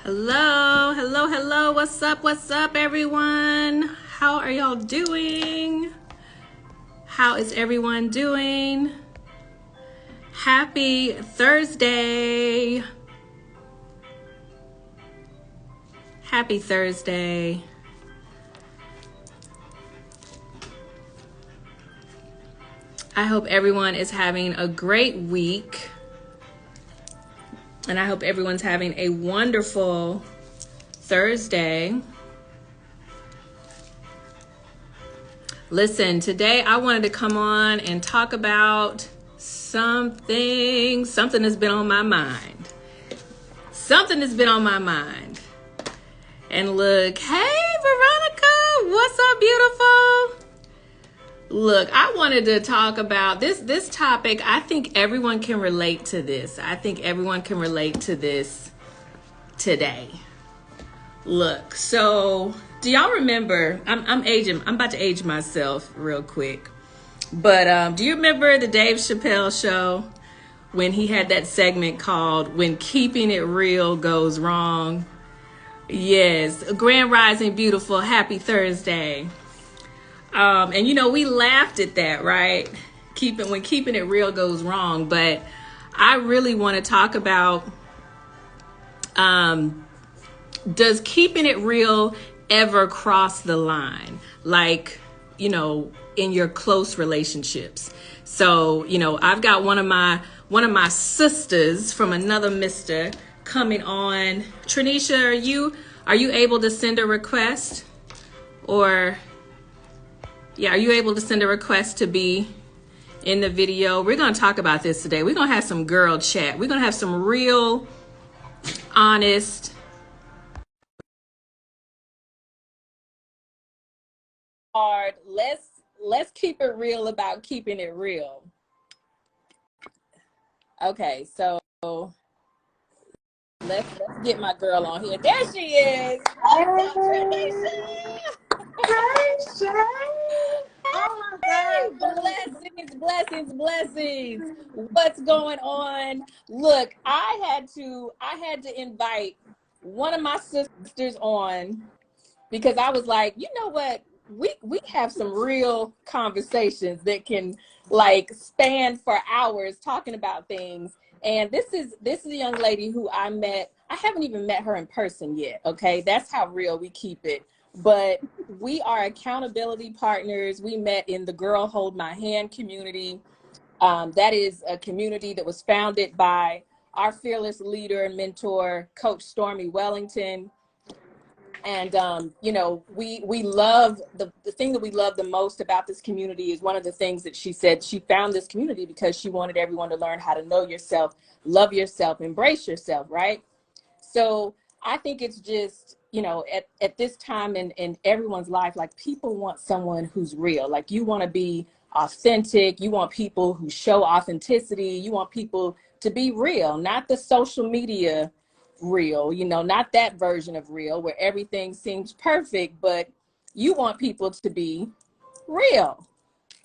Hello, hello, hello. What's up, everyone? How are y'all doing? How is everyone doing? Happy Thursday. Happy Thursday. I hope everyone is having a great week. And I hope everyone's having a wonderful Thursday. Listen, today I wanted to come on and talk about something that's been on my mind. Something that's been on my mind. And look, hey Veronica, what's up, beautiful? Look, I wanted to talk about this topic. I think everyone can relate to this. I think everyone can relate to this today. Look, so do y'all remember? I'm aging. I'm about to age myself real quick. But do you remember the Dave Chappelle show when he had that segment called "When Keeping It Real Goes Wrong"? Yes, Grand Rising, beautiful, happy Thursday. And you know, we laughed at that, right? When keeping it real goes wrong. But I really want to talk about, does keeping it real ever cross the line? Like, you know, in your close relationships. So, you know, I've got one of my sisters from another mister coming on. Tranisha, are you able to send a request? Or yeah, are you able to send a request to be in the video? We're going to talk about this today. We're going to have some girl chat. We're going to have some real, honest, hard. Let's keep it real about keeping it real. Okay, so let's get my girl on here. There she is. What's up, Tranisha? Hey, Shay. Oh my Blessings, blessings, blessings. What's going on? Look, I had to invite one of my sisters on because I was like, you know what? We have some real conversations that can like span for hours talking about things. And this is a young lady who I met. I haven't even met her in person yet. Okay, that's how real we keep it. But we are accountability partners. We met in the Girl Hold My Hand community. That is a community that was founded by our fearless leader and mentor, Coach Stormy Wellington. And you know, we love the thing that we love the most about this community is one of the things that she said. She found this community because she wanted everyone to learn how to know yourself, love yourself, embrace yourself, right? So I think it's just, you know, at this time in everyone's life, like people want someone who's real. Like you want to be authentic. You want people who show authenticity. You want people to be real, not the social media real, you know, not that version of real where everything seems perfect, but you want people to be real.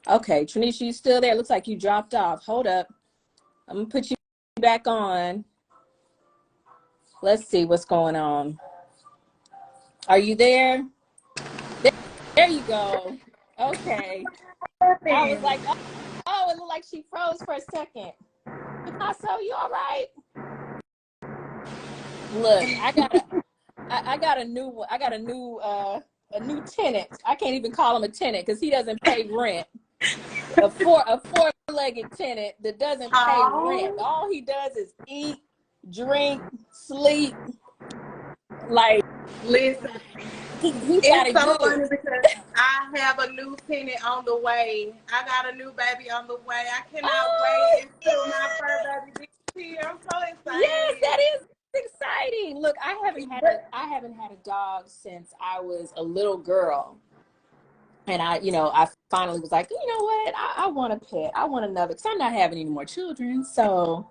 Okay, Tranisha, you still there? Looks like you dropped off. Hold up. I'm gonna put you back on. Let's see what's going on. Are you there? There you go. Okay. I was like, oh, it looked like she froze for a second. Picasso, you all right? Look, I got a new tenant. I can't even call him a tenant because he doesn't pay rent. A four-legged tenant that doesn't pay rent. All he does is eat, drink, sleep. Like, Listen, he got it's it so good. funny because I have a new tenant on the way. I got a new baby on the way. I cannot wait until my fur baby gets here. I'm so excited. Yes, that is exciting. Look, I haven't had a dog since I was a little girl. And I finally was like, you know what? I want a pet. I want another because I'm not having any more children. So,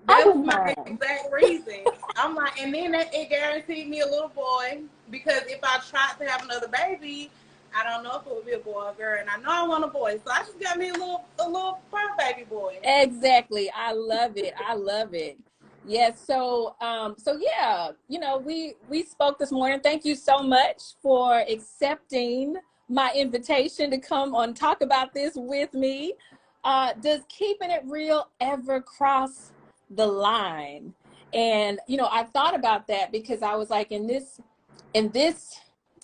That was my exact reason. I'm like, and then it guaranteed me a little boy because if I tried to have another baby, I don't know if it would be a boy or a girl, and I know I want a boy, so I just got me a little fur baby boy. Exactly. I love it. I love it. Yes, so yeah, we spoke this morning. Thank you so much for accepting my invitation to come on talk about this with me. Does keeping it real ever cross the line? And I thought about that because I was like, in this,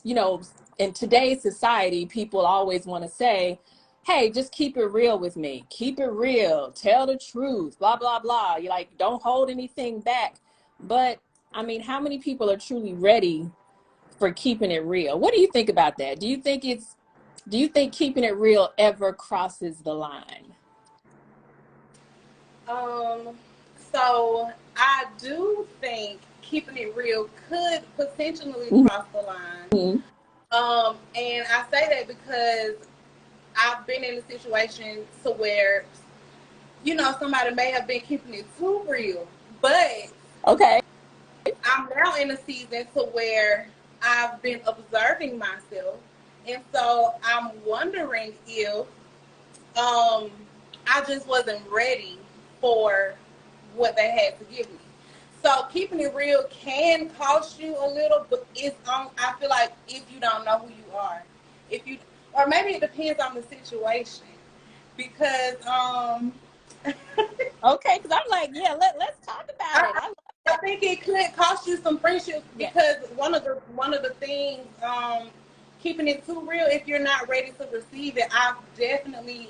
you know, in today's society, people always want to say, hey, just keep it real with me. Keep it real. Tell the truth, blah, blah, blah. You like, don't hold anything back. But I mean, how many people are truly ready for keeping it real? What do you think about that? Do you think keeping it real ever crosses the line? Um, so I do think keeping it real could potentially cross the line. Mhm. And I say that because I've been in a situation to where, somebody may have been keeping it too real, but Okay. I'm now in a season to where I've been observing myself. And so I'm wondering if I just wasn't ready for what they had to give me. So keeping it real can cost you a little, but it's on. I feel like if you don't know who you are, if you, or maybe it depends on the situation, because Okay. Because I'm like, yeah, let's talk about it. I, I love I that. think it could cost you some friendships Yeah. because one of the things, keeping it too real, if you're not ready to receive it, I've definitely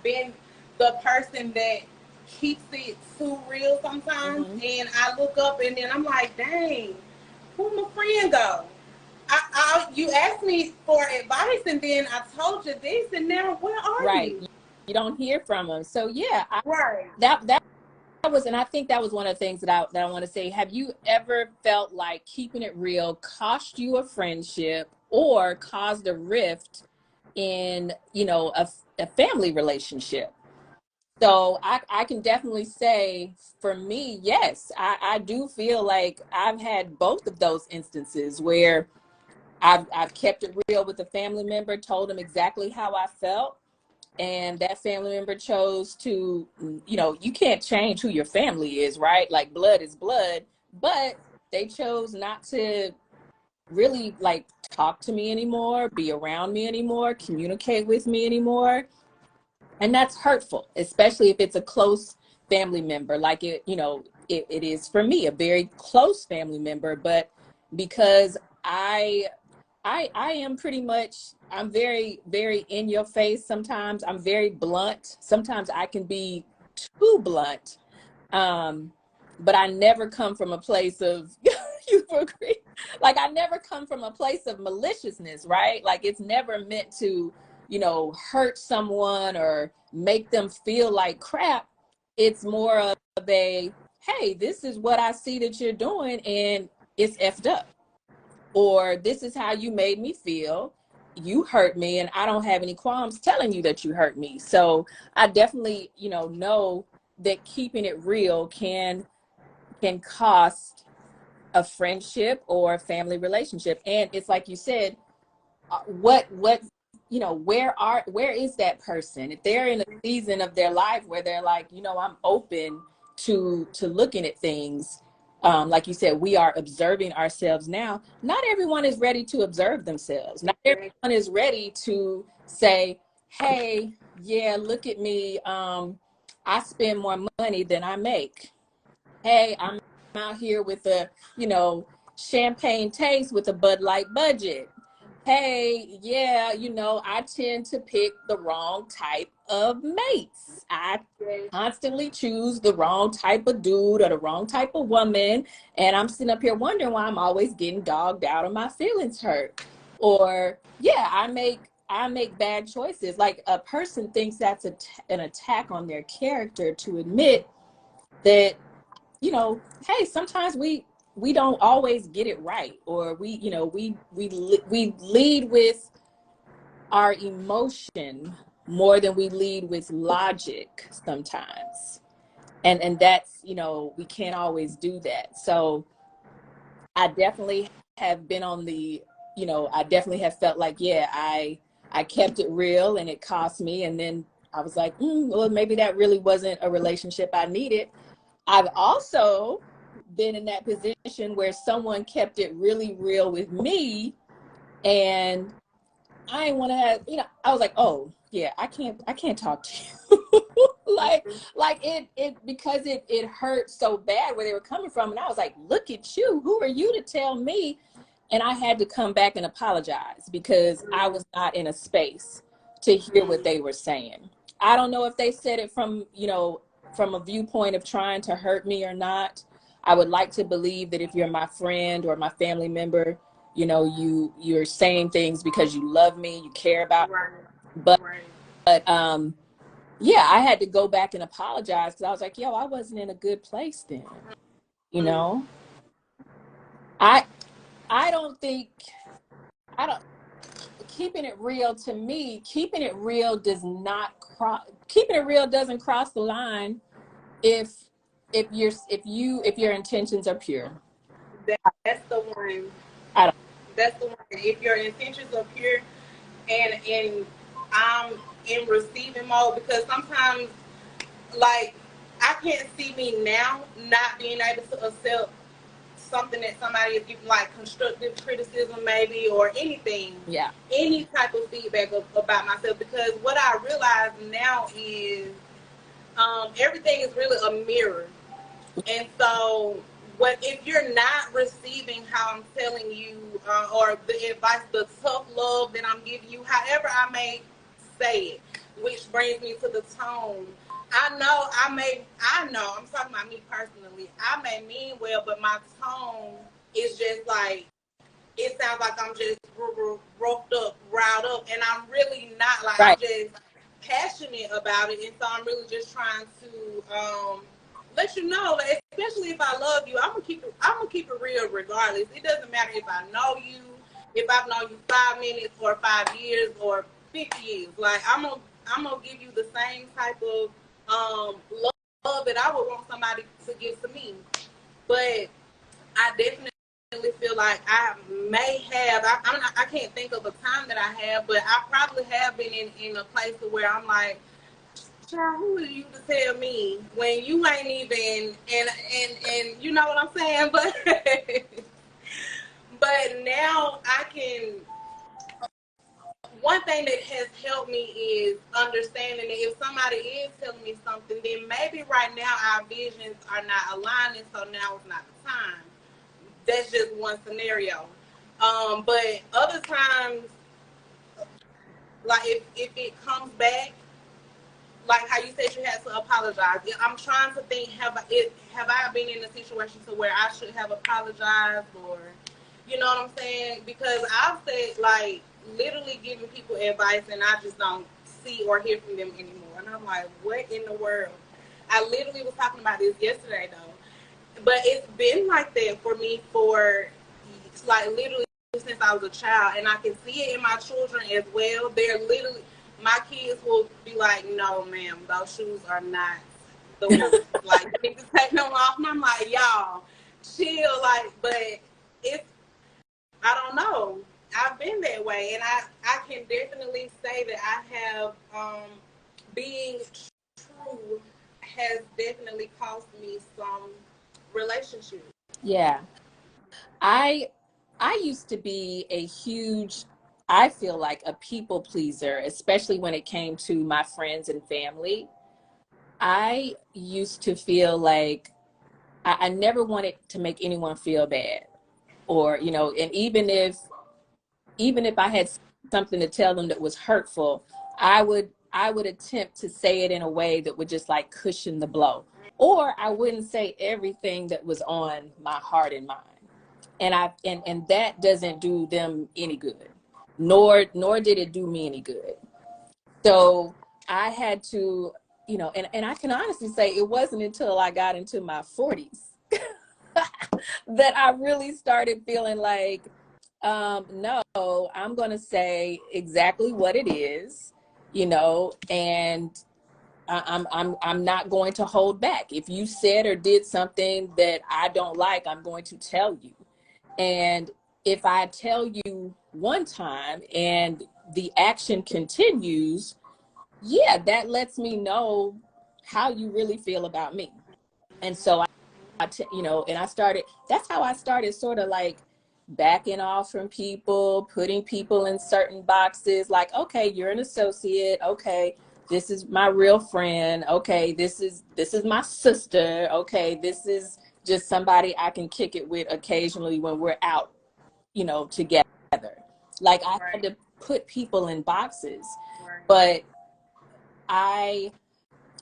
been the person that keeps it too real sometimes, Hmm. and I look up and then I'm like, dang, where my friend go? You asked me for advice and then I told you this, and now where are Right. you? You don't hear from them. So yeah, Right. that was, and I think that was one of the things that I want to say. Have you ever felt like keeping it real cost you a friendship or caused a rift in, a family relationship? So I can definitely say for me, yes, I do feel like I've had both of those instances where I've kept it real with a family member, told them exactly how I felt, and that family member chose to, you can't change who your family is, right? Like blood is blood, but they chose not to really like talk to me anymore, be around me anymore, communicate with me anymore. And that's hurtful, especially if it's a close family member, like it is for me, a very close family member. But because I am pretty much, I'm very, very in your face sometimes. I'm very blunt. Sometimes I can be too blunt. Um, but I never come from a place of you agree. Like I never come from a place of maliciousness, right? Like it's never meant to, hurt someone or make them feel like crap. It's more of a, hey, this is what I see that you're doing and it's effed up, or this is how you made me feel. You hurt me, and I don't have any qualms telling you that you hurt me. So I definitely, know that keeping it real can cost a friendship or a family relationship. And it's like you said, what where is that person if they're in a season of their life where they're like, I'm open to looking at things. Like you said, we are observing ourselves now. Not everyone is ready to observe themselves. Not everyone is ready to say, hey, yeah, look at me, I spend more money than I make. Hey, I'm out here with a, champagne taste with a Bud Light budget. Hey, yeah, I tend to pick the wrong type of mates. I constantly choose the wrong type of dude or the wrong type of woman. And I'm sitting up here wondering why I'm always getting dogged out or my feelings hurt. Or, yeah, I make bad choices. Like a person thinks that's an attack on their character to admit that, hey, sometimes we don't always get it right, or we lead with our emotion more than we lead with logic sometimes. And that's, we can't always do that. So I definitely have been on the, I definitely have felt like, yeah, I kept it real and it cost me. And then I was like, well, maybe that really wasn't a relationship I needed. I've also been in that position where someone kept it really real with me, and I didn't want to have, I was like, oh yeah, I can't talk to you. like it because it hurt so bad where they were coming from. And I was like, look at you, who are you to tell me? And I had to come back and apologize because I was not in a space to hear what they were saying. I don't know if they said it from, from a viewpoint of trying to hurt me or not. I would like to believe that if you're my friend or my family member, you're saying things because you love me, you care about me. But yeah, I had to go back and apologize because I was like, yo, I wasn't in a good place then. I don't think, keeping it real, to me, keeping it real doesn't cross the line if your intentions are pure. That's the one. I don't. That's the one. If your intentions are pure, and I'm in receiving mode, because sometimes, like, I can't see me now not being able to accept something that somebody is giving, like constructive criticism maybe, or anything. Yeah. Any type of feedback about myself, because what I realize now is everything is really a mirror. And so if you're not receiving how I'm telling you, or the advice, the tough love that I'm giving you, however I may say it, which brings me to the tone. I know, I'm talking about me personally. I may mean well, but my tone is just like, it sounds like I'm just roped up, riled up, and I'm really not. Like, right. I'm just passionate about it, and so I'm really just trying to let you know, like, especially if I love you, I'm gonna keep it real regardless. It doesn't matter if I know you, if I've known you 5 minutes or 5 years or 50 years. Like, I'm gonna give you the same type of love that I would want somebody to give to me. But I definitely feel like I may have, I can't think of a time that I have, but I probably have been in a place where I'm like, child, who are you to tell me when you ain't even, and you know what I'm saying? But now I can, one thing that has helped me is understanding that if somebody is telling me something, then maybe right now our visions are not aligning, so now is not the time. That's just one scenario. But other times, like if it comes back, like how you said you had to apologize. I'm trying to think, have I been in a situation to where I should have apologized, or, you know what I'm saying? Because I've said, like, literally giving people advice and I just don't see or hear from them anymore. And I'm like, what in the world? I literally was talking about this yesterday though. But it's been like that for me for, like, literally since I was a child. And I can see it in my children as well. They're literally, my kids will be like, no, ma'am, those shoes are not the ones. Like, you need to take them off. And I'm like, y'all, chill. Like, but I don't know. I've been that way. And I can definitely say that I have, being true has definitely cost me some relationships. Yeah. I used to be a huge, I feel like, a people pleaser, especially when it came to my friends and family. I used to feel like I never wanted to make anyone feel bad, or, and even if I had something to tell them that was hurtful, I would attempt to say it in a way that would just like cushion the blow, or I wouldn't say everything that was on my heart and mind. And that doesn't do them any good, nor did it do me any good. So I had to, and I can honestly say it wasn't until I got into my 40s that I really started feeling like, no, I'm going to say exactly what it is, and I'm not going to hold back. If you said or did something that I don't like, I'm going to tell you. And if I tell you one time and the action continues, yeah, that lets me know how you really feel about me. And so you know, and I started, that's how I started sort of like backing off from people, putting people in certain boxes, like, okay, you're an associate. Okay, this is my real friend. Okay, this is my sister. Okay, this is just somebody I can kick it with occasionally when we're out, you know, together. Like I had to put people in boxes, but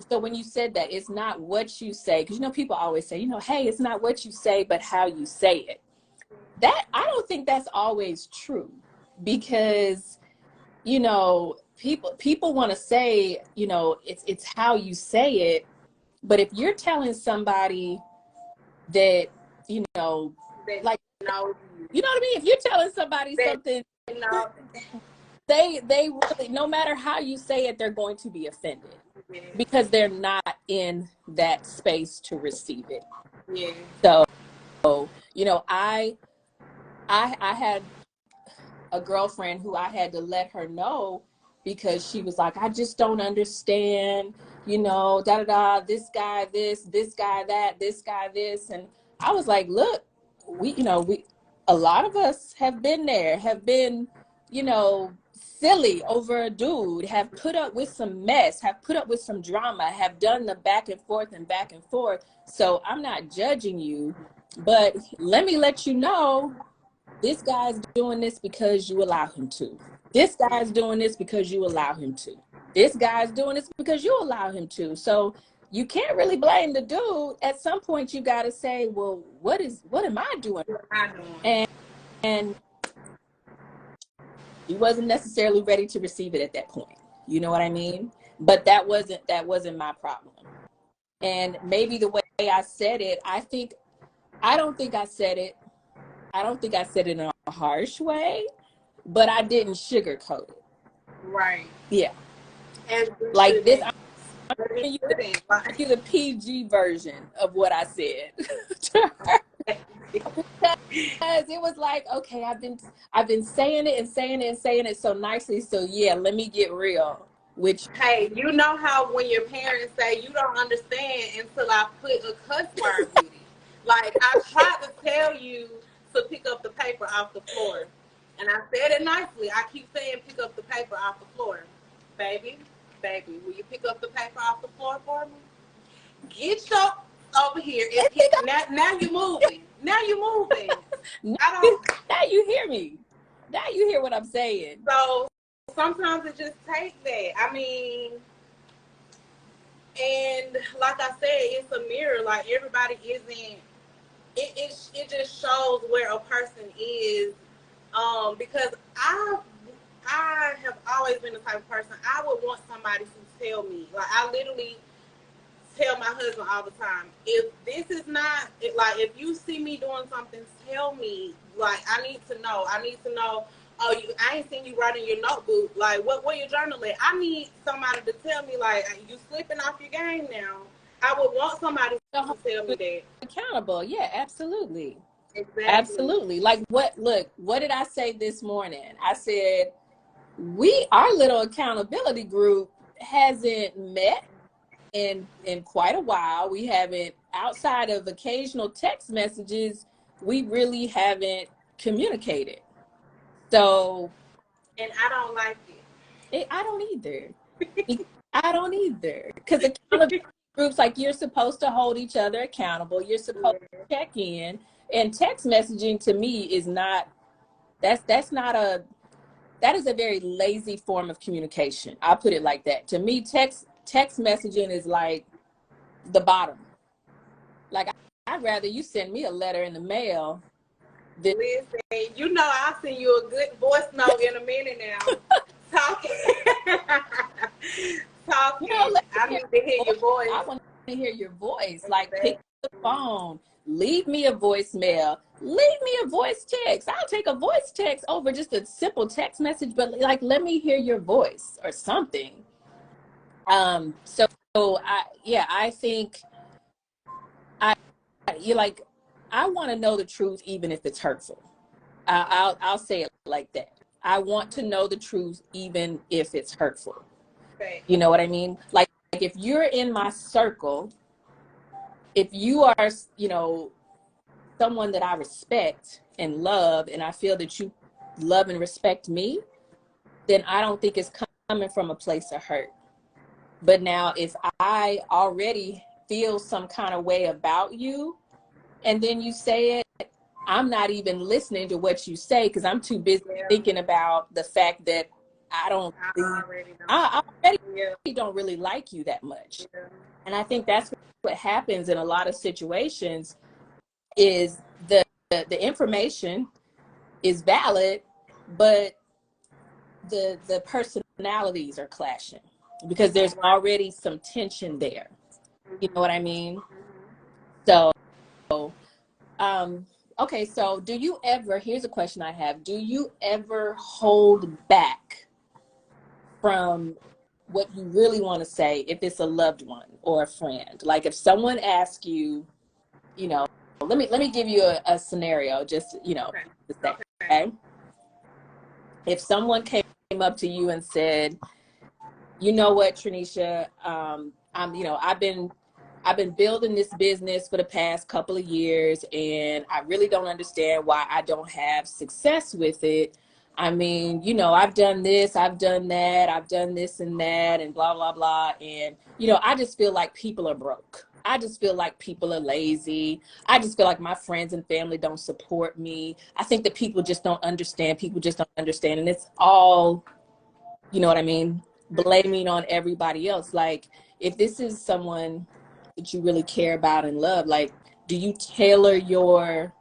so when you said that, it's not what you say, because, you know, people always say, you know, hey, it's not what you say, but how you say it. That, I don't think that's always true, because, you know, people want to say, you know, it's how you say it. But if you're telling somebody that, you know, like, you know what I mean? If you're telling somebody something, they really, no matter how you say it, they're going to be offended because they're not in that space to receive it. So, you know, I had a girlfriend who I had to let her know, because she was like, I just don't understand, you know, this guy this guy that, this guy this. And I was like, look, we a lot of us have been there, have been, you know, silly over a dude, have put up with some mess, have put up with some drama, have done the back and forth and back and forth. So I'm not judging you, but let me let you know, this guy's doing this because you allow him to. This guy's doing this because you allow him to. This guy's doing this because you allow him to. So you can't really blame the dude. At some point, you got to say, well, what am I doing? And he wasn't necessarily ready to receive it at that point. You know what I mean? But that wasn't my problem. And maybe the way I said it, I don't think I said it in a harsh way, but I didn't sugarcoat it. Right. Yeah. And like this, I'm giving you the PG version of what I said to her. Because it was like, okay, I've been saying it and saying it and saying it so nicely. So yeah, let me get real. Which, hey, you know how when your parents say you don't understand until I put a cuss word with it. Like, I tried to tell you to pick up the paper off the floor, and I said it nicely. I keep saying pick up the paper off the floor, baby, will you pick up the paper off the floor for me? Get your over here. Now you're moving. Now you're moving. Now you hear me. Now you hear what I'm saying. So sometimes it just takes that. I mean, and like I said, it's a mirror. Like, everybody isn't. It just shows where a person is. Because I have always been the type of person, I would want somebody to tell me. Like, I literally tell my husband all the time, if this is not, like, if you see me doing something, tell me. Like, I need to know. Oh, I ain't seen you writing your notebook. Like, what you journaling? I need somebody to tell me, like, you slipping off your game now. I would want somebody to tell me that. Accountable. Yeah, absolutely. Exactly. Absolutely. Like, what did I say this morning? I said, our little accountability group hasn't met in quite a while. We haven't, outside of occasional text messages, we really haven't communicated. So, and I don't like it. I don't either. I don't either. Because accountability groups, like, you're supposed to hold each other accountable. You're supposed to check in. And text messaging, to me, is not, that is a very lazy form of communication. I'll put it like that. To me, text messaging is like the bottom. Like, I'd rather you send me a letter in the mail. Listen, you know, I'll send you a good voice note in a minute now. Talking. You know, I need to hear your voice. I want to hear your voice. Like, pick up the phone. Leave me a voicemail. Leave me a voice text. I'll take a voice text over just a simple text message, but, like, let me hear your voice or something. So I think I want to know the truth, even if it's hurtful. I'll say it like that. I want to know the truth, even if it's hurtful. Okay. You know what I mean? Like, if you're in my circle if you are, you know, someone that I respect and love, and I feel that you love and respect me, then I don't think it's coming from a place of hurt. But now if I already feel some kind of way about you, and then you say it, I'm not even listening to what you say because I'm too busy thinking about the fact that I already don't really like you that much. And I think that's what happens in a lot of situations is the information is valid, but the personalities are clashing because there's already some tension there. You know what I mean? So, okay, so do you ever, here's a question I have, do you ever hold back from what you really want to say if it's a loved one or a friend? Like if someone asks you, you know, let me give you a scenario, just, you know, to say, okay? If someone came up to you and said, you know what, Trenisha, you know, I've been building this business for the past couple of years, and I really don't understand why I don't have success with it. I mean, you know, I've done this, I've done that, I've done this and that, and blah, blah, blah. And, you know, I just feel like people are broke. I just feel like people are lazy. I just feel like my friends and family don't support me. I think that people just don't understand. People just don't understand. And it's all, you know what I mean, blaming on everybody else. Like, if this is someone that you really care about and love, like, do you tailor your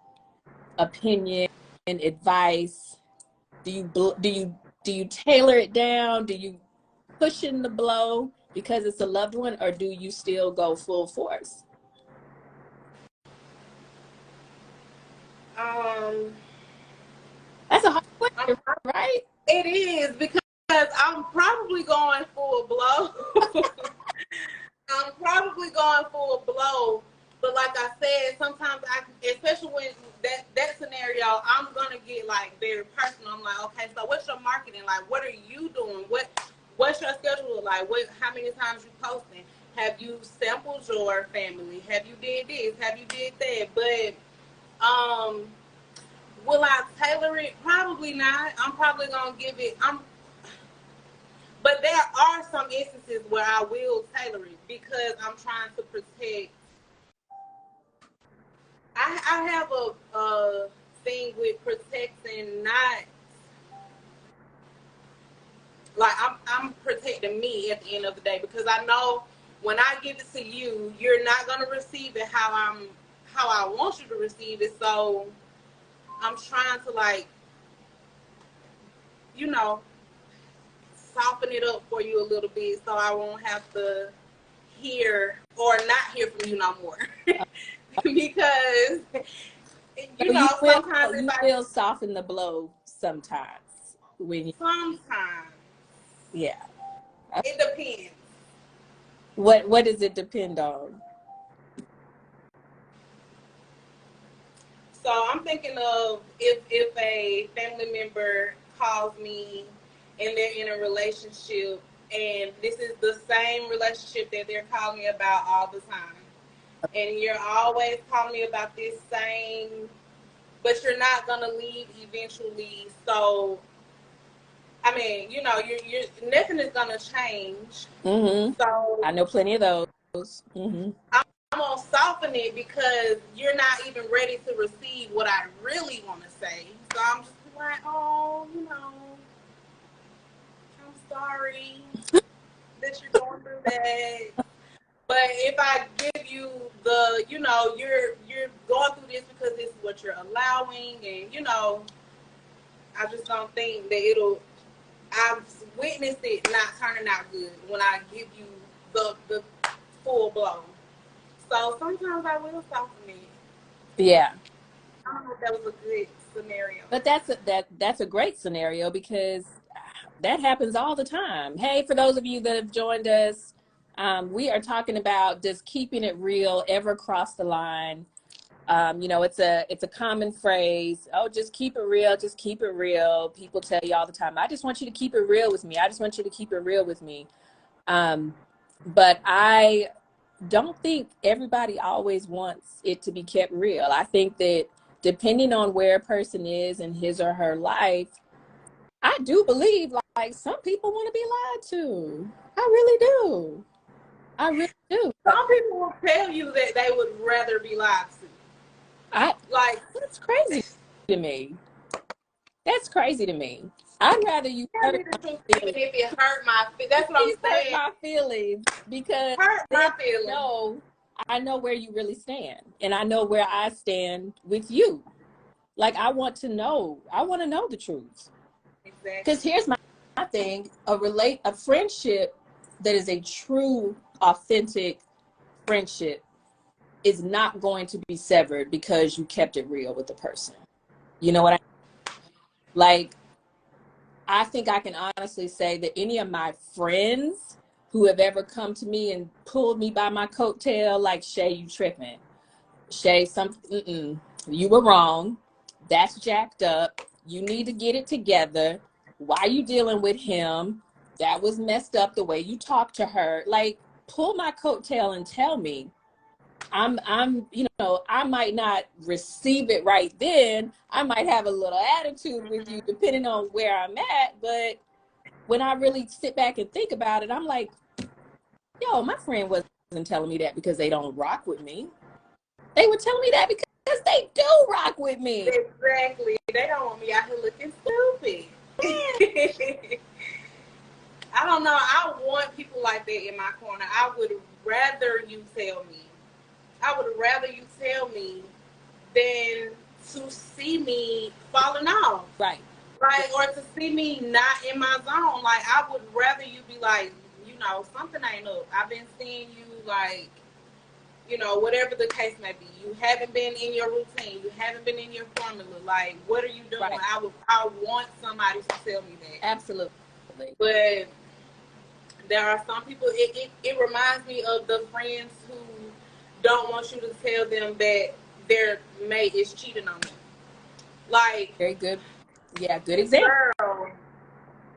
opinion and advice? Do you tailor it down? Do you cushion the blow because it's a loved one, or do you still go full force? That's a hard question, right? It is, because I'm probably going full blow. I'm probably going full blow, but like I said, sometimes especially when that scenario, I'm gonna get like very personal. I'm like, okay, so what's your marketing like? What are you doing? What's your schedule like? How many times you posting? Have you sampled your family? Have you did this? Have you did that? But will I tailor it? Probably not. I'm probably gonna give it. But there are some instances where I will tailor it because I'm trying to protect. I have a thing with protecting, not like I'm protecting me at the end of the day, because I know when I give it to you, you're not gonna receive it how I want you to receive it. So I'm trying to, like, you know, soften it up for you a little bit so I won't have to hear or not hear from you no more. Because you know, sometimes you will soften the blow sometimes when you sometimes. Yeah. It depends. What does it depend on? So I'm thinking of if a family member calls me and they're in a relationship, and this is the same relationship that they're calling me about all the time, and you're always calling me about this same, but you're not gonna leave eventually. So I mean, you know, you're nothing is gonna change. Mm-hmm. So I know plenty of those. Mm-hmm. I'm gonna soften it because you're not even ready to receive what I really want to say. So I'm just like, oh, you know, I'm sorry that you're going through that. But if I give you the, you know, you're going through this because this is what you're allowing, and you know, I just don't think that I've witnessed it not turning out good when I give you the full blow. So sometimes I will soften it. Yeah. I don't know if that was a good scenario. But that's a great scenario because that happens all the time. Hey, for those of you that have joined us, we are talking about, does keeping it real ever cross the line? You know, it's a common phrase. Oh, just keep it real. Just keep it real. People tell you all the time, I just want you to keep it real with me. I just want you to keep it real with me. But I don't think everybody always wants it to be kept real. I think that depending on where a person is in his or her life, I do believe like some people want to be lied to. I really do. I really do. Some people will tell you that they would rather be lied to. Like, that's crazy to me. That's crazy to me. I'd rather you tell me the truth, even if it hurt my feelings. That's what I'm saying. Hurt my feelings, because hurt my feelings. No, I know where you really stand, and I know where I stand with you. Like, I want to know the truth. Exactly. Because here's my thing: a friendship that is a true, authentic friendship is not going to be severed because you kept it real with the person. You know what I mean? Like, I think I can honestly say that any of my friends who have ever come to me and pulled me by my coattail, like, Shay, you tripping. Shay, you were wrong. That's jacked up. You need to get it together. Why you dealing with him? That was messed up the way you talked to her. Like, pull my coattail and tell me. I'm, I might not receive it right then. I might have a little attitude with you depending on where I'm at. But when I really sit back and think about it, I'm like, yo, my friend wasn't telling me that because they don't rock with me. They were telling me that because they do rock with me. Exactly. They don't want me out here looking stupid. I don't know. I want people like that in my corner. I would rather you tell me. I would rather you tell me than to see me falling off. Right. Like, or to see me not in my zone. Like, I would rather you be like, something ain't up. I've been seeing you, like, whatever the case may be. You haven't been in your routine. You haven't been in your formula. Like, what are you doing? Right. I want somebody to tell me that. Absolutely. But there are some people, it reminds me of the friends who don't want you to tell them that their mate is cheating on them. Like, very good. Yeah, good example.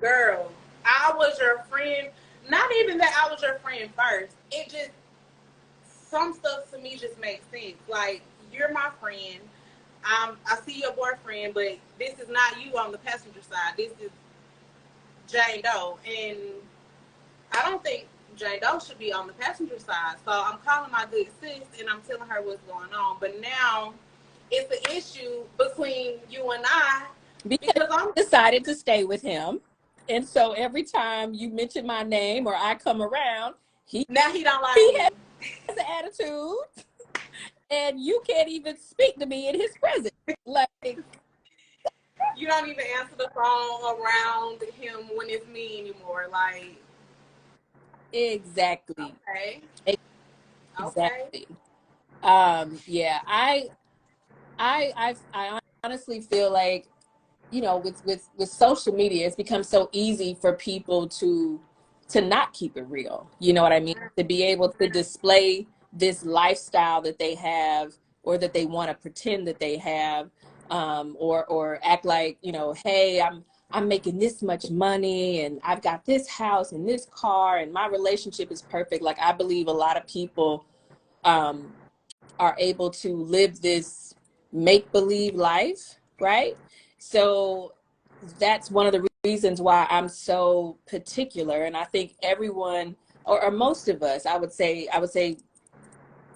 Girl, I was your friend. Not even that I was your friend first. It just, some stuff to me just makes sense. Like, you're my friend. I see your boyfriend, but this is not you on the passenger side. This is Jane Doe. And I don't think Jane Doe should be on the passenger side. So I'm calling my good sis and I'm telling her what's going on. But now it's an issue between you and I because I'm decided to stay with him. And so every time you mention my name or I come around, he don't like me. He has an attitude. And you can't even speak to me in his presence. Like, you don't even answer the phone around him when it's me anymore. Like, exactly. Okay. Exactly. Yeah, I honestly feel like, with social media, it's become so easy for people to not keep it real. You know what I mean? To be able to display this lifestyle that they have, or that they want to pretend that they have, or act like, hey, I'm making this much money and I've got this house and this car and my relationship is perfect. Like, I believe a lot of people are able to live this make-believe life, right? So that's one of the reasons why I'm so particular. And I think everyone, or most of us, I would say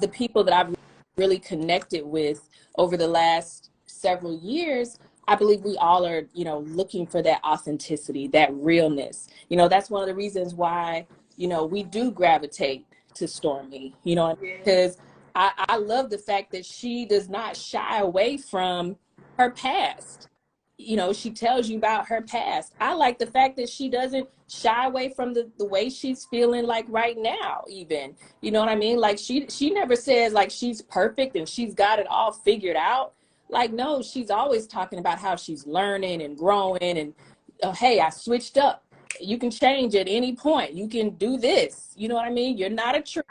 the people that I've really connected with over the last several years, I believe we all are, looking for that authenticity, that realness. That's one of the reasons why, we do gravitate to Stormy, because I love the fact that she does not shy away from her past. She tells you about her past. I like the fact that she doesn't shy away from the way she's feeling, like right now, even. You know what I mean? Like, she never says like she's perfect and she's got it all figured out. Like, no, she's always talking about how she's learning and growing and, hey, I switched up. You can change at any point. You can do this. You know what I mean? You're not a tree.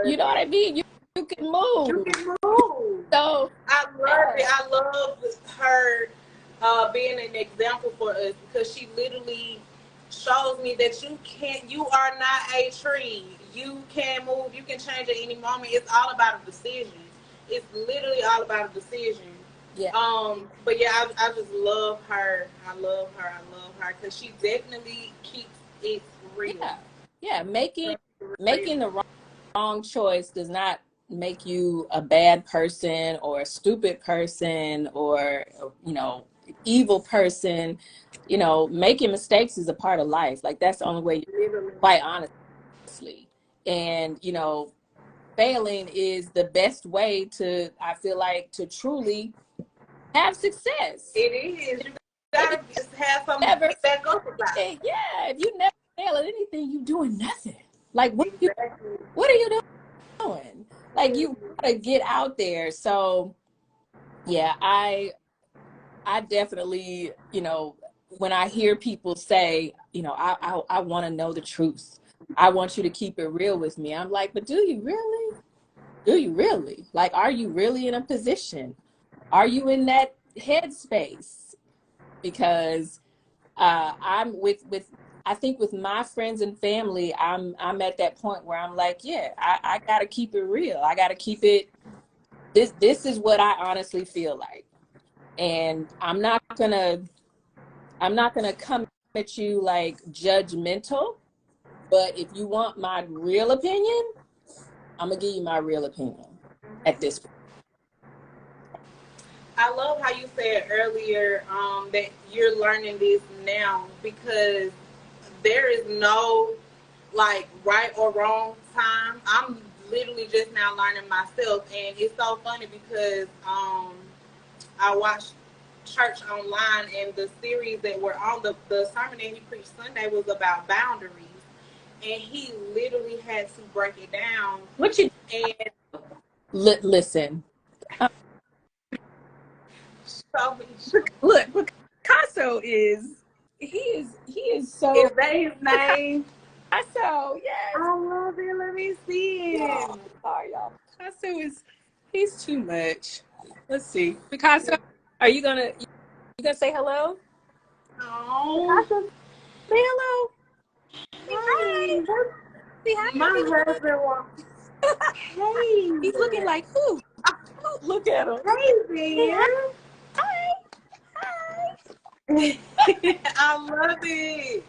You know what I mean? You can move. You can move. So I love it. I love her being an example for us, because she literally shows me that you are not a tree. you can move, you can change at any moment. It's all about a decision. It's literally all about a decision. Yeah. But yeah, I just love her. I love her because she definitely keeps it real. Yeah. Making the wrong choice does not make you a bad person or a stupid person or, you know, evil person. You know, making mistakes is a part of life. Like, that's the only way, quite honestly. And, you know, failing is the best way to, I feel like, to truly have success. It is. You gotta just have something Never, to get back up about. yeah, if you never fail at anything, you doing nothing. Like, what Exactly. are you doing? Like, you gotta get out there. So yeah, I definitely, you know, when I hear people say, you know, I want to know the truth. I want you to keep it real with me. I'm like, but do you really? Do you really? Like, are you really in a position? Are you in that headspace? Because I'm with I think with my friends and family, I'm at that point where I'm like, yeah, I gotta keep it real. I gotta keep it. This is what I honestly feel like, and I'm not gonna come at you like judgmental. But if you want my real opinion, I'm gonna give you my real opinion at this point. I love how you said earlier that you're learning this now because there is no like right or wrong time. I'm literally just now learning myself, and it's so funny because I watched church online, and the series that were on the sermon that he preached Sunday was about boundaries, and he literally had to break it down. What you And listen? Look, Picasso is so. is that his name? Picasso, yes. I love it. Let me see him. Sorry, y'all. Picasso he's too much. Let's see. Picasso, are you gonna say hello? Oh, Picasso, say hello. Hi. Say hi. My husband wants. Hey, He's looking like who? Look at him. Crazy. Hi. I love it.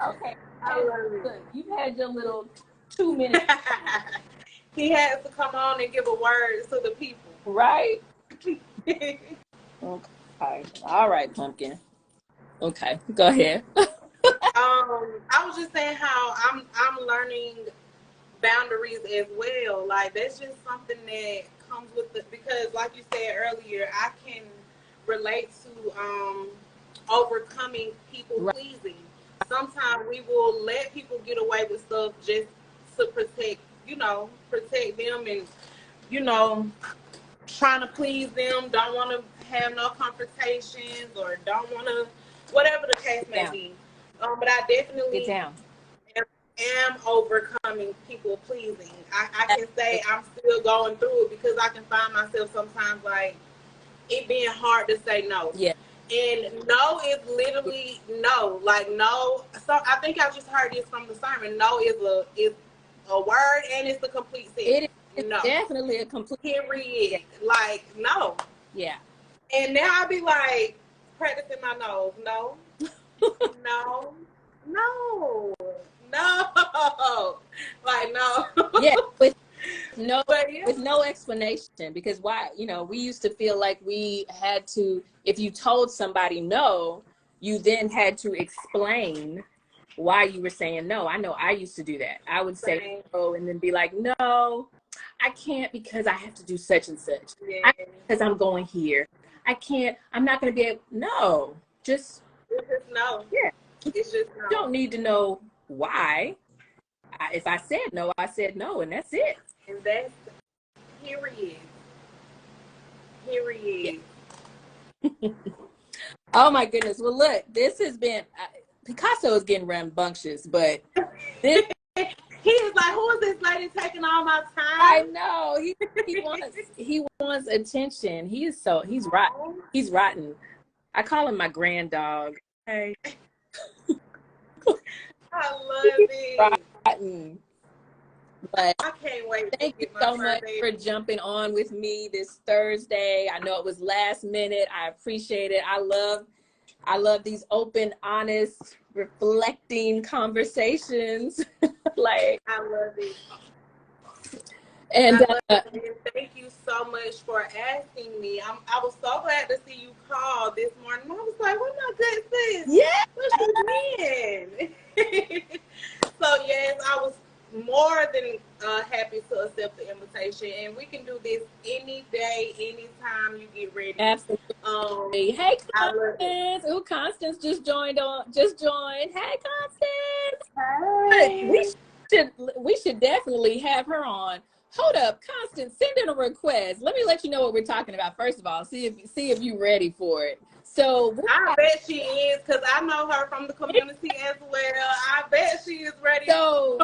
Okay. I love it. Look, you've had your little 2 minutes. He has to come on and give a word to the people. Right? Okay. All right, Pumpkin. Okay, go ahead. I was just saying how I'm learning boundaries as well. Like that's just something that comes with it because, like you said earlier, I can relate to overcoming people pleasing. Sometimes we will let people get away with stuff just to protect them and trying to please them. Don't want to have no confrontations or don't want to, whatever the case may be. But I definitely am overcoming people pleasing. I can say I'm still going through it because I can find myself sometimes like it being hard to say no. Yeah. And no is literally no. Like no. So I think I just heard this from the sermon. No is a word and it's a complete sentence. It's definitely a complete period. Like no. Yeah. And now I'll be like practicing my nose. No. No. No. No. Like no. Yeah. With no explanation, because why, we used to feel like we had to, if you told somebody no, you then had to explain why you were saying no. I know I used to do that. I would say no and then be like, no, I can't because I have to do such and such. Yeah. Because I'm going here. I can't, I'm not going to be able, no. It's just no. Yeah. It's just no. You don't need to know why. If I said no, I said no, and that's it. And that's period. Period. Yeah. Oh my goodness. Well, look, this has been Picasso is getting rambunctious, but this he is like, who is this lady taking all my time? I know. He wants attention. He's rotten. He's rotten. I call him my grand dog. Okay. I love it. Rotten. But I can't wait to thank you get my so fur much for baby. jumping on with me this Thursday. I know it was last minute. I appreciate it. I love these open, honest, reflecting conversations. Like, I love it. and I love it. And thank you so much for asking me. I was so glad to see you call this morning. I was like, what my good sis? yeah, Where she been? So yes, I was more than happy to accept the invitation, and we can do this any day, anytime you get ready. absolutely. Hey, I love it. Constance. Oh, Constance just joined on. Just joined. Hey, Constance. Hey. We should definitely have her on. Hold up, Constance, send in a request. Let me let you know what we're talking about. First of all, see if you're ready for it. So I bet she is, because I know her from the community as well. I bet she is ready. So,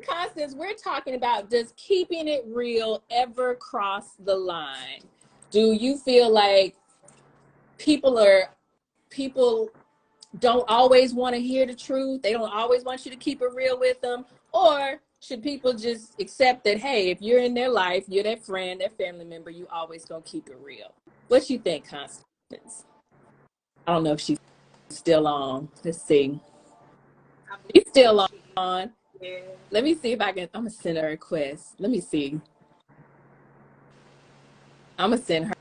Constance, we're talking about, does keeping it real ever cross the line? Do you feel like people don't always want to hear the truth? They don't always want you to keep it real with them? Or should people just accept that, hey, if you're in their life, you're their friend, their family member, you always gonna keep it real? What you think, Constance? I don't know if she's still on. Let's see. She's still on. Yeah. Let me see if I'm gonna send her a request. Let me see. I'm gonna send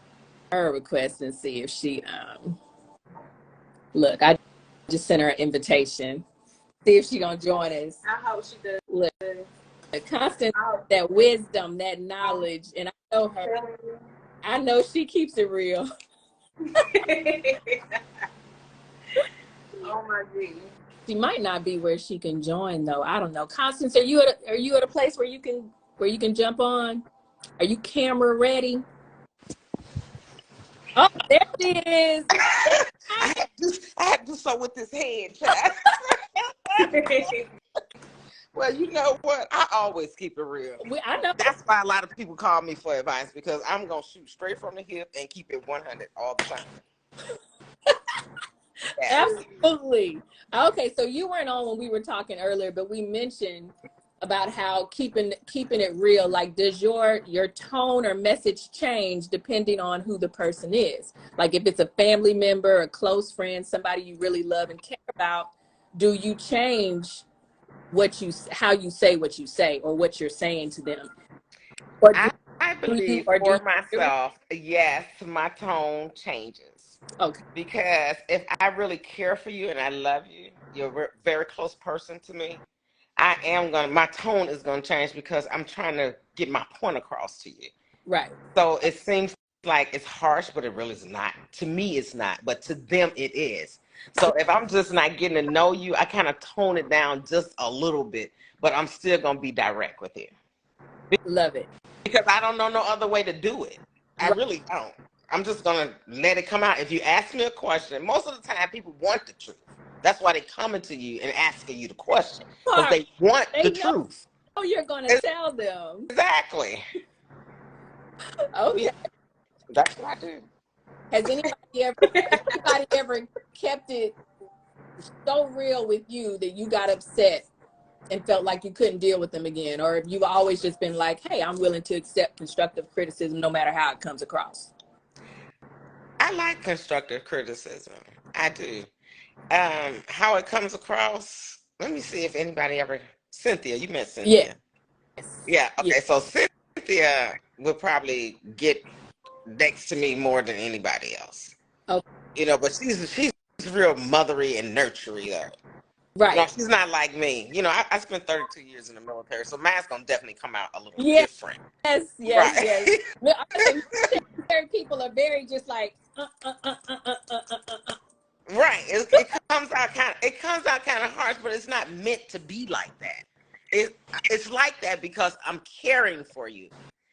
her a request and see if she look, I just sent her an invitation. See if she gonna join us. I hope she does. Look, Constance, that wisdom, that knowledge, and I know her. I know she keeps it real. Oh my goodness. She might not be where she can join though. I don't know. Constance, are you at a place where you can jump on? Are you camera ready? Oh, there she is. I had to do so with this head, child. Well, you know what? I always keep it real. I know. That's why a lot of people call me for advice, because I'm going to shoot straight from the hip and keep it 100 all the time. Yeah. Absolutely. Okay, so you weren't on when we were talking earlier, but we mentioned about how keeping it real. Like, does your tone or message change depending on who the person is? Like, if it's a family member, a close friend, somebody you really love and care about, do you change how you say what you say or what you're saying to them? Or I believe do for you? myself, yes, my tone changes. Okay. Because if I really care for you and I love you, you're a very close person to me, my tone is going to change, because I'm trying to get my point across to you. Right. So it seems like it's harsh, but it really is not. To me, it's not, but to them, it is. So if I'm just not getting to know you, I kind of tone it down just a little bit, but I'm still going to be direct with you. Love it. Because I don't know no other way to do it. I really don't. I'm just going to let it come out. If you ask me a question, most of the time people want the truth. That's why they coming to you and asking you the question, because they want the truth. Oh, you're going to tell them. Exactly. Okay. That's what I do. Has anybody ever kept it so real with you that you got upset and felt like you couldn't deal with them again? Or have you always just been like, hey, I'm willing to accept constructive criticism no matter how it comes across? I like constructive criticism. I do. How it comes across, let me see if anybody ever, Cynthia, you met Cynthia. Yes. Yeah, okay, so Cynthia would probably get next to me more than anybody else. Okay. You know, but she's real mothery and nurturing though. Right. You know, she's not like me. You know, I spent 32 years in the military, so mine's gonna definitely come out a little different. Yes. Right. Military people are very just like Right. It comes out kind of harsh, but it's not meant to be like that. It's like that because I'm caring for you.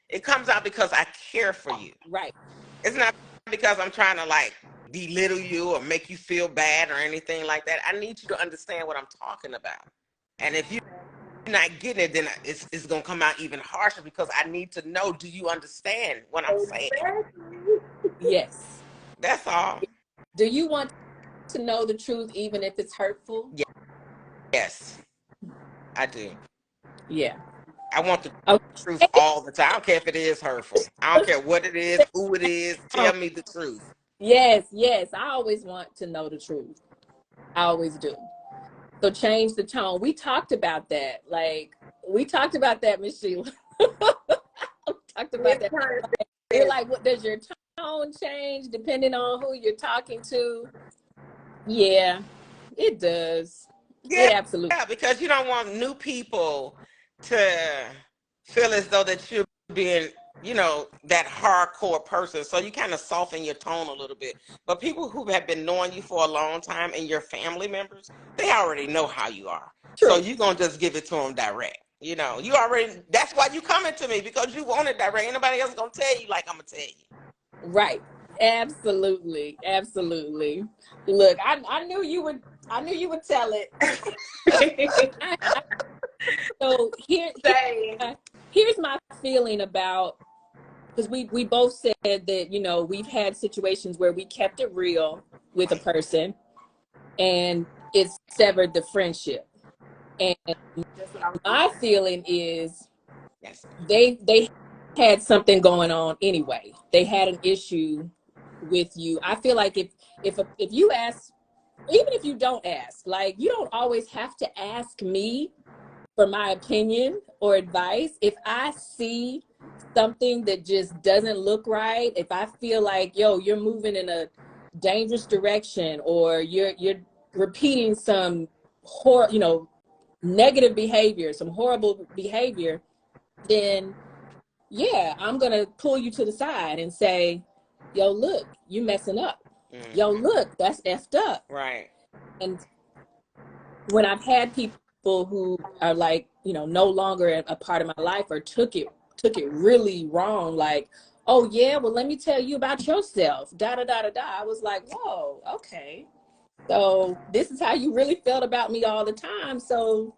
It comes out because I care for you. Right. It's not because I'm trying to like belittle you or make you feel bad or anything like that. I need you to understand what I'm talking about. And if you're not getting it, then it's going to come out even harsher, because I need to know, do you understand what I'm saying? Yes. That's all. Do you want to know the truth even if it's hurtful? Yes, I do. Yeah. I want the truth Okay. all the time. I don't care if it is hurtful. I don't care what it is, who it is. Tell me the truth. Yes, yes. I always want to know the truth. I always do. So change the tone. We talked about that. Like, we talked about that, Miss Sheila. We talked about that. You're like, what does your tone change depending on who you're talking to? Yeah, it does. It absolutely. Yeah, because you don't want new people to feel as though that you're being, you know, that hardcore person. So you kind of soften your tone a little bit. But people who have been knowing you for a long time and your family members, they already know how you are. True. So you're going to just give it to them direct. You know, you already, that's why you coming to me, because you want it direct. Anybody else going to tell you like I'm going to tell you. Right. Absolutely. Absolutely. Look, I knew you would tell it. So here's my feeling about, because we both said that, you know, we've had situations where we kept it real with a person and it severed the friendship. And my feeling is they had something going on anyway. They had an issue with you. I feel like if you ask, even if you don't ask, like, you don't always have to ask me for my opinion or advice. If I see something that just doesn't look right, if I feel like, yo, you're moving in a dangerous direction, or you're repeating some negative behavior, some horrible behavior, then yeah, I'm gonna pull you to the side and say, yo, look, you messing up. Yo, look, that's effed up. Right. And when I've had people who are like, you know, no longer a part of my life, or took it really wrong, like, oh yeah, well, let me tell you about yourself, da da da da da. I was like, whoa, okay. So this is how you really felt about me all the time. So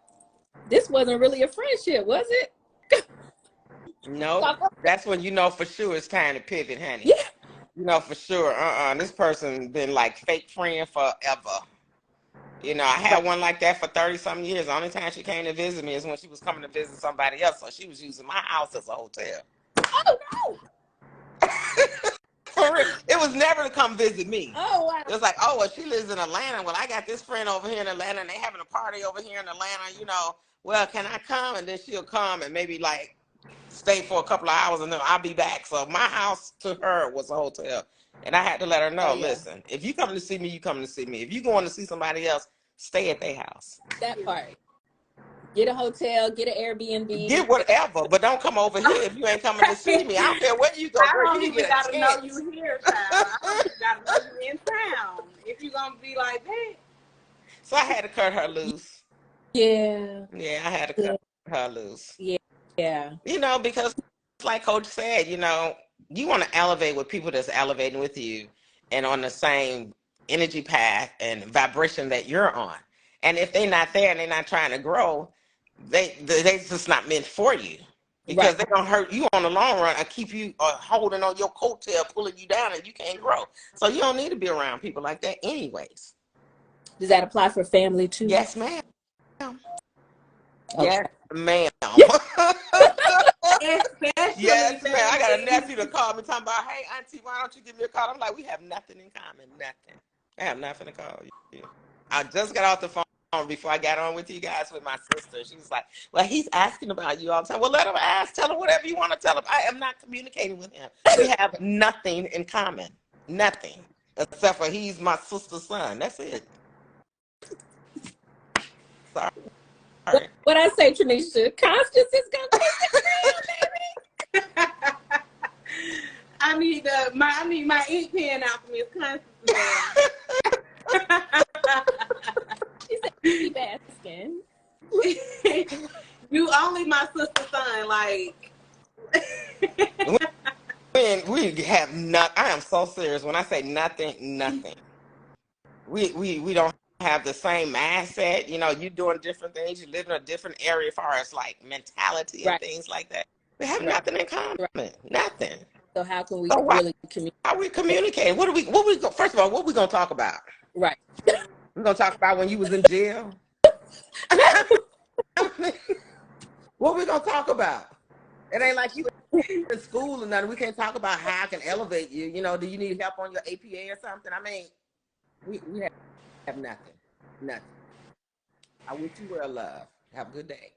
this wasn't really a friendship, was it? No, that's when you know for sure it's time to pivot, honey. Yeah. You know for sure, this person been like fake friend forever. You know, I had one like that for 30-something years. The only time she came to visit me is when she was coming to visit somebody else. So she was using my house as a hotel. Oh, no. For real. It was never to come visit me. Oh, wow. It was like, oh, well, she lives in Atlanta. Well, I got this friend over here in Atlanta, and they having a party over here in Atlanta. You know, well, can I come? And then she'll come and maybe like stay for a couple of hours, and then I'll be back. So my house to her was a hotel. And I had to let her know, listen, if you come to see me, you come to see me. If you going to see somebody else, stay at their house. That part. Get a hotel, get an Airbnb. Get whatever, but don't come over here if you ain't coming to see me. I don't care where you go. I don't even got to know you here, child. I don't even got to know you in town if you're going to be like that. So I had to cut her loose. Yeah. Yeah, I had to cut her loose. Yeah. You know, because like Coach said, you know, you want to elevate with people that's elevating with you and on the same energy path and vibration that you're on. And if they're not there and they're not trying to grow, they just not meant for you, because they're going to hurt you on the long run and keep you holding on your coattail, pulling you down, and you can't grow. So you don't need to be around people like that anyways. Does that apply for family too? Yes, ma'am. Okay. Yes, ma'am. Yes, ma'am. I got a nephew to call me talking about, hey, auntie, why don't you give me a call? I'm like, we have nothing in common, nothing. I have nothing to call you. I just got off the phone before I got on with you guys with my sister. She was like, well, he's asking about you all the time. Well, let him ask. Tell him whatever you want to tell him. I am not communicating with him. We have nothing in common. Nothing. Except for he's my sister's son. That's it. Sorry. What I say, Tanisha, Constance is going to keep it real, baby. I need my ink pen out for Miss Constance. She said, keep asking. You only my sister's son, like. we have not. I am so serious when I say nothing. We don't have the same mindset. You know, you're doing different things. You live in a different area as far as like mentality and things like that. We have nothing in common. Nothing. So how can we really communicate? How we communicate? First of all, what we gonna talk about? Right. We're gonna talk about when you was in jail. What we gonna talk about? It ain't like you in school or nothing. We can't talk about how I can elevate you. You know, do you need help on your APA or something? I mean, we have nothing. Nothing. I wish you well, love. Have a good day.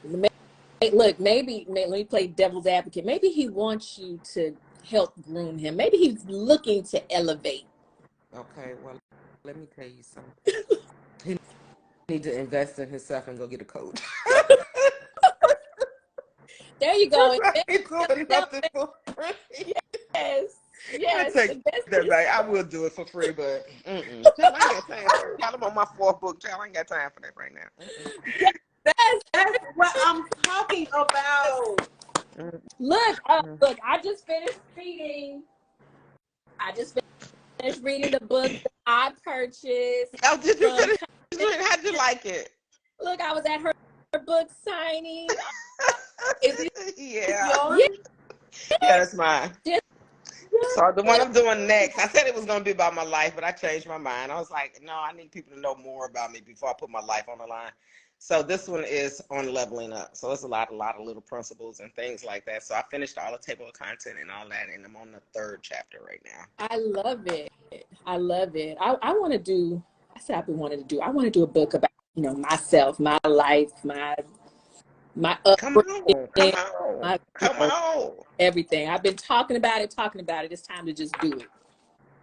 Look, maybe let me play devil's advocate. Maybe he wants you to help groom him. Maybe he's looking to elevate. Okay, well, let me tell you something. He needs to invest in himself and go get a coach. There you go. He's doing nothing for free. Yes. Yes. I take that back. I will do it for free, but I ain't got time for it. Y'all, I'm on my 4th book, child. I ain't got time for that right now. That's what I'm talking about. Look, I just finished reading. The book that I purchased. Oh, did you finish reading? How'd you like it? Look, I was at her book signing. Is it yours? Yeah, that's mine. So the one I'm doing next, I said it was going to be about my life, but I changed my mind. I was like, no, I need people to know more about me before I put my life on the line. So this one is on leveling up. So it's a lot of little principles and things like that. So I finished all the table of content and all that, and I'm on the 3rd chapter right now. I love it. I want to do. I said I've been wanting to do. I want to do a book about myself, my life, my Come on. Everything. I've been talking about it. It's time to just do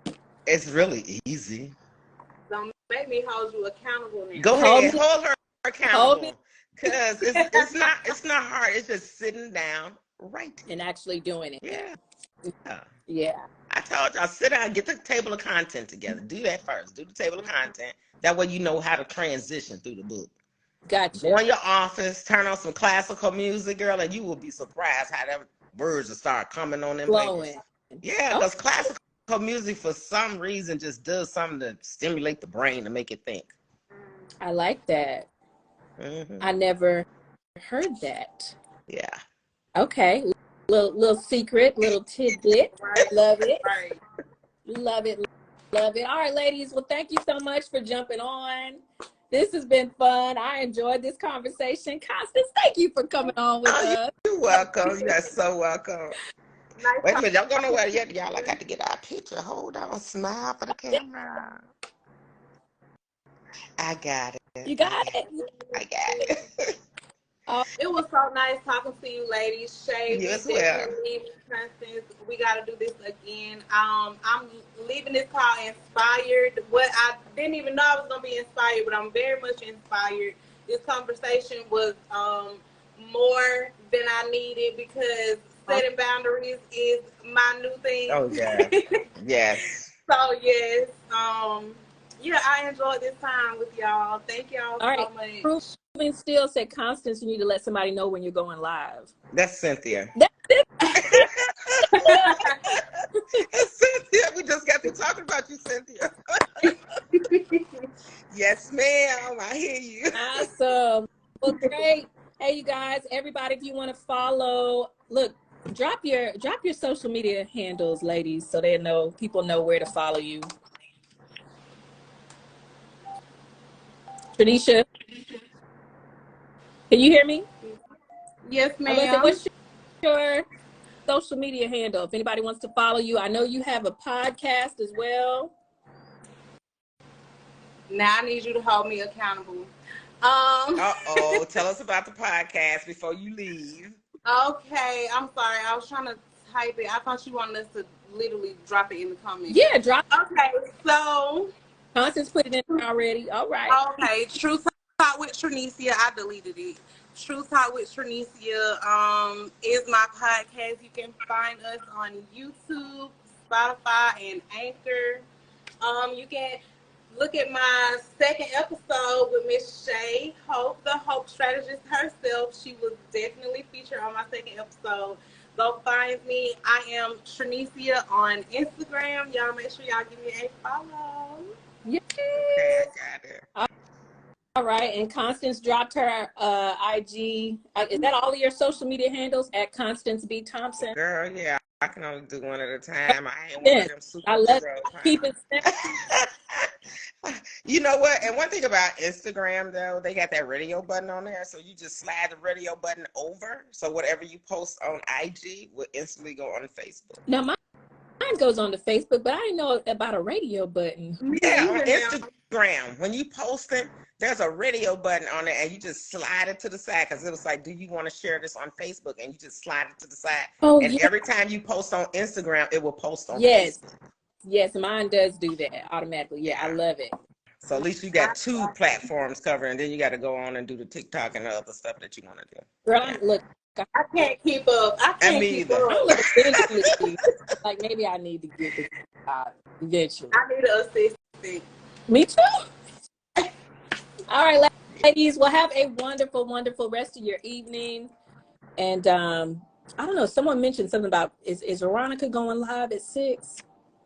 it. It's really easy. Don't make me hold you accountable now. Go ahead, hold her accountable. Because it's not hard. It's just sitting down, right, and actually doing it. Yeah. I told y'all, sit down, get the table of content together. Do that first. Do the table of content. That way you know how to transition through the book. Gotcha. Go in your office, turn on some classical music, girl, and you will be surprised how that words will start coming on them. Flowing. Yeah, because classical music for some reason just does something to stimulate the brain to make it think. I like that. Mm-hmm. I never heard that. Yeah. Okay. Little secret, little tidbit. Right. Love it. Right. Love it. All right, ladies. Well, thank you so much for jumping on. This has been fun. I enjoyed this conversation. Constance, thank you for coming on with us. You're welcome. You're so welcome. Nice. Wait a minute. Y'all going nowhere yet? Y'all, I got to get our picture. Hold on. Smile for the camera. I got it. You got it? I got it. It was so nice talking to you, ladies. Shay, You as Constance, we got to do this again. I'm leaving this call inspired. What I didn't even know I was going to be inspired, but I'm very much inspired. This conversation was more than I needed because setting boundaries is my new thing. Oh, yeah. Yes. So, yes. I enjoyed this time with y'all. Thank y'all so much. Proving Still said, Constance, you need to let somebody know when you're going live. That's Cynthia. That's it. Cynthia, we just got to talking about you, Cynthia. Yes, ma'am. I hear you. Awesome. Well, great. Hey, you guys, everybody, if you want to follow, look, drop your social media handles, ladies, so people know where to follow you. Tranisha, can you hear me? Yes, ma'am. What's your social media handle? If anybody wants to follow you, I know you have a podcast as well. Now I need you to hold me accountable. Tell us about the podcast before you leave. Okay, I'm sorry. I was trying to type it. I thought you wanted us to literally drop it in the comments. Yeah, drop. Okay, so Constance put it in already. All right. Okay, True Talk with Trinicia. I deleted it. True Talk with Trinicia is my podcast. You can find us on YouTube, Spotify, and Anchor. You can look at my 2nd episode with Miss Shay Hope, the Hope Strategist herself. She was definitely featured on my 2nd episode. Go find me. I am Trinicia on Instagram. Y'all make sure y'all give me a follow. Yes. Okay, I got it. All right, and Constance dropped her IG. Is that all of your social media handles at Constance B. Thompson? Girl, yeah, I can only do one at a time. I ain't one of them super I love keep it simple. You know what? And one thing about Instagram, though, they got that radio button on there. So you just slide the radio button over. So whatever you post on IG will instantly go on Facebook. Now mine goes on to Facebook, but I didn't know about a radio button. Yeah, on Instagram, when you post it, there's a radio button on it, and you just slide it to the side because it was like, do you want to share this on Facebook? And you just slide it to the side. Oh, and yeah. every time you post on Instagram, it will post on Yes. Facebook. Yes, mine does do that automatically. Yeah, I love it. So at least you got 2 platforms covered, and then you got to go on and do the TikTok and the other stuff that you want to do. Girl, look, I can't keep up. I can't me keep either. up. I'm gonna eventually, like maybe I need to get this eventually. I need an assistant. Me too. All right, ladies, well, have a wonderful, wonderful rest of your evening. And I don't know, someone mentioned something about is Veronica going live at 6?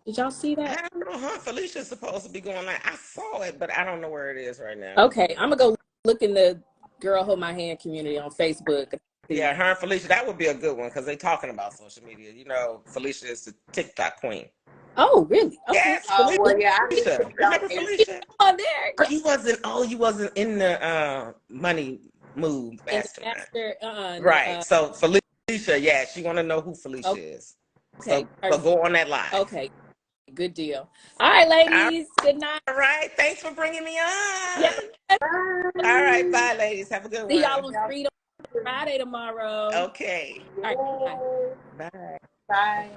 Did y'all see that? I don't know, huh? Felicia's supposed to be going live. I saw it, but I don't know where it is right now. Okay, I'm gonna go look in the Girl Hold My Hand community on Facebook. Yeah, her and Felicia, that would be a good one because they're talking about social media. You know, Felicia is the TikTok queen. Oh, really? Okay. Yes, Oh, well, yeah, I need Felicia. to Remember Felicia? On there. You wasn't in the money move mastermind. Master, Right. So Felicia, yeah, she want to know who Felicia is. Okay. So go on that live. Okay. Good deal. All right, ladies. Good night. All right. Thanks for bringing me on. Yes. All right. Bye, ladies. Have a good See one. y'all on Freedom Friday tomorrow. Okay. All right. Bye. Bye. Bye.